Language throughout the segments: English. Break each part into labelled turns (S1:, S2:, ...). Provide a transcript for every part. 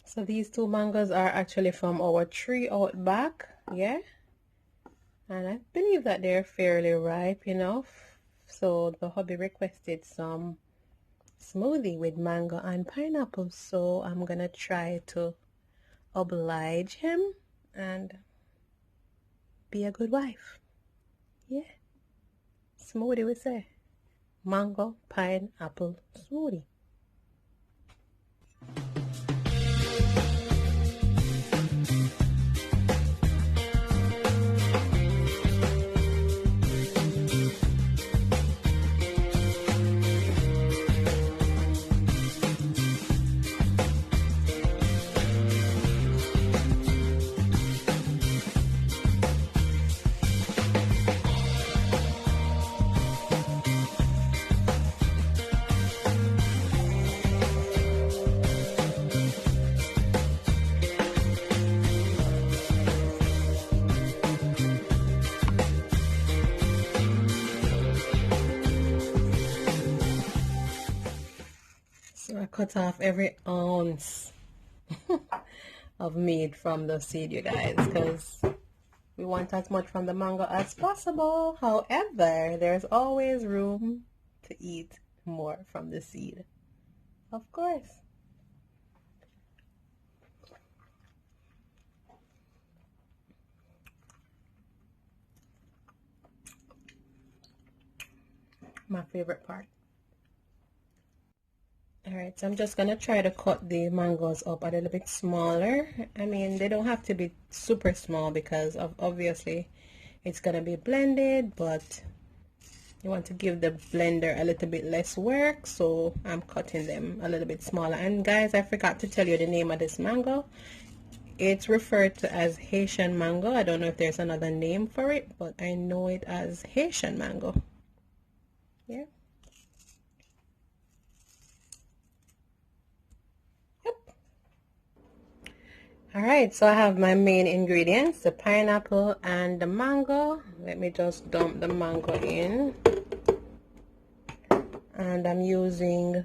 S1: So these two mangoes are actually from our tree out back, yeah, and I believe that they're fairly ripe enough. So the hubby requested some smoothie with mango and pineapple, so I'm gonna try to oblige him and be a good wife. Yeah, smoothie we say, mango pineapple smoothie. So I cut off every ounce of meat from the seed, you guys, because we want as much from the mango as possible. However, there's always room to eat more from the seed, of course. My favorite part. Alright, so I'm just gonna try to cut the mangoes up a little bit smaller. I mean, they don't have to be super small because of obviously it's gonna be blended, but you want to give the blender a little bit less work, so I'm cutting them a little bit smaller. And guys, I forgot to tell you the name of this mango. It's referred to as Haitian mango. I don't know if there's another name for it, but I know it as Haitian mango. Yeah. Alright, so I have my main ingredients, the pineapple and the mango. Let me just dump the mango in. And I'm using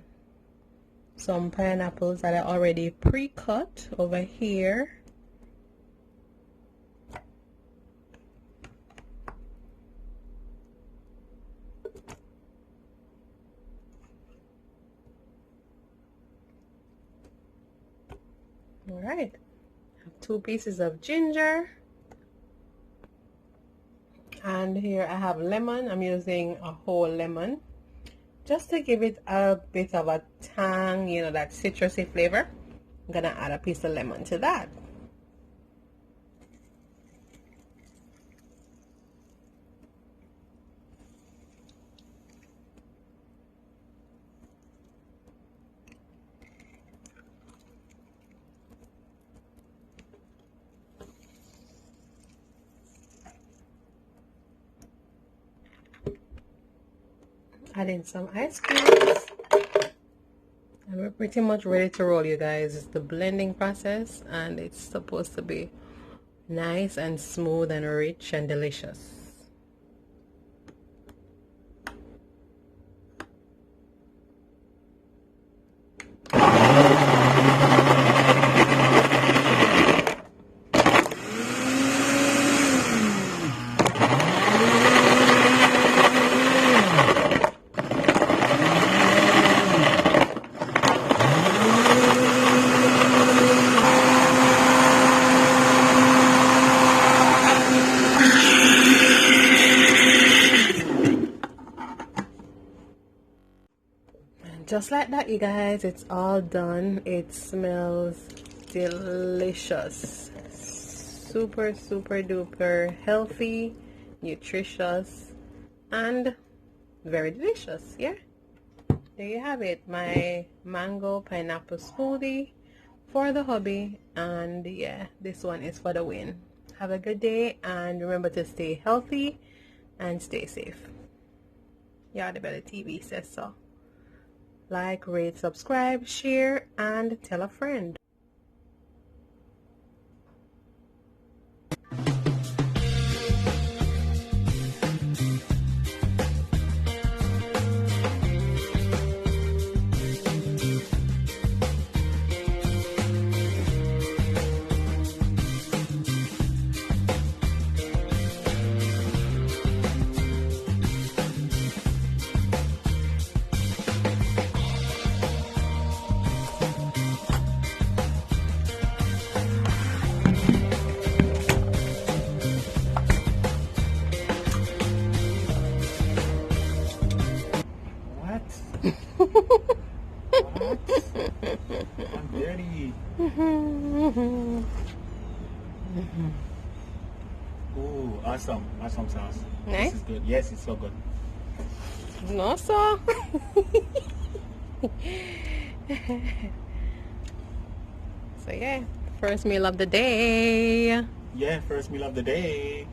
S1: some pineapples that I already pre-cut over here. Alright. 2 pieces of ginger, and here I have lemon. I'm using a whole lemon just to give it a bit of a tang, you know, that citrusy flavor. I'm gonna add a piece of lemon to that. Add in some ice cubes, and we're pretty much ready to roll, you guys. It's the blending process, and it's supposed to be nice and smooth and rich and delicious. Just like that, you guys, it's all done. It smells delicious. Super duper healthy, nutritious, and very delicious. Yeah, there you have it, my mango pineapple smoothie for the hubby. And yeah, this one is for the win. Have a good day, and remember to stay healthy and stay safe. Yardie Belly TV says so. Like, rate, subscribe, share, and tell a friend.
S2: Ooh, awesome. Awesome sauce.
S1: Nice?
S2: This is good. Yes, it's so good.
S1: No, so. So yeah, first meal of the day.
S2: Yeah, first meal of the day.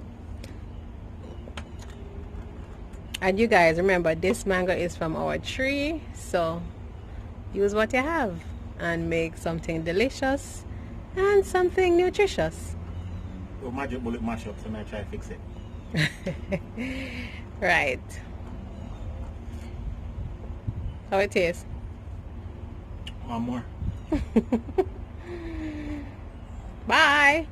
S1: And you guys remember, this mango is from our tree, so use what you have and make something delicious and something nutritious.
S2: Oh, magic bullet mash up, so I try to fix it.
S1: Right. How it tastes?
S2: One more.
S1: Bye.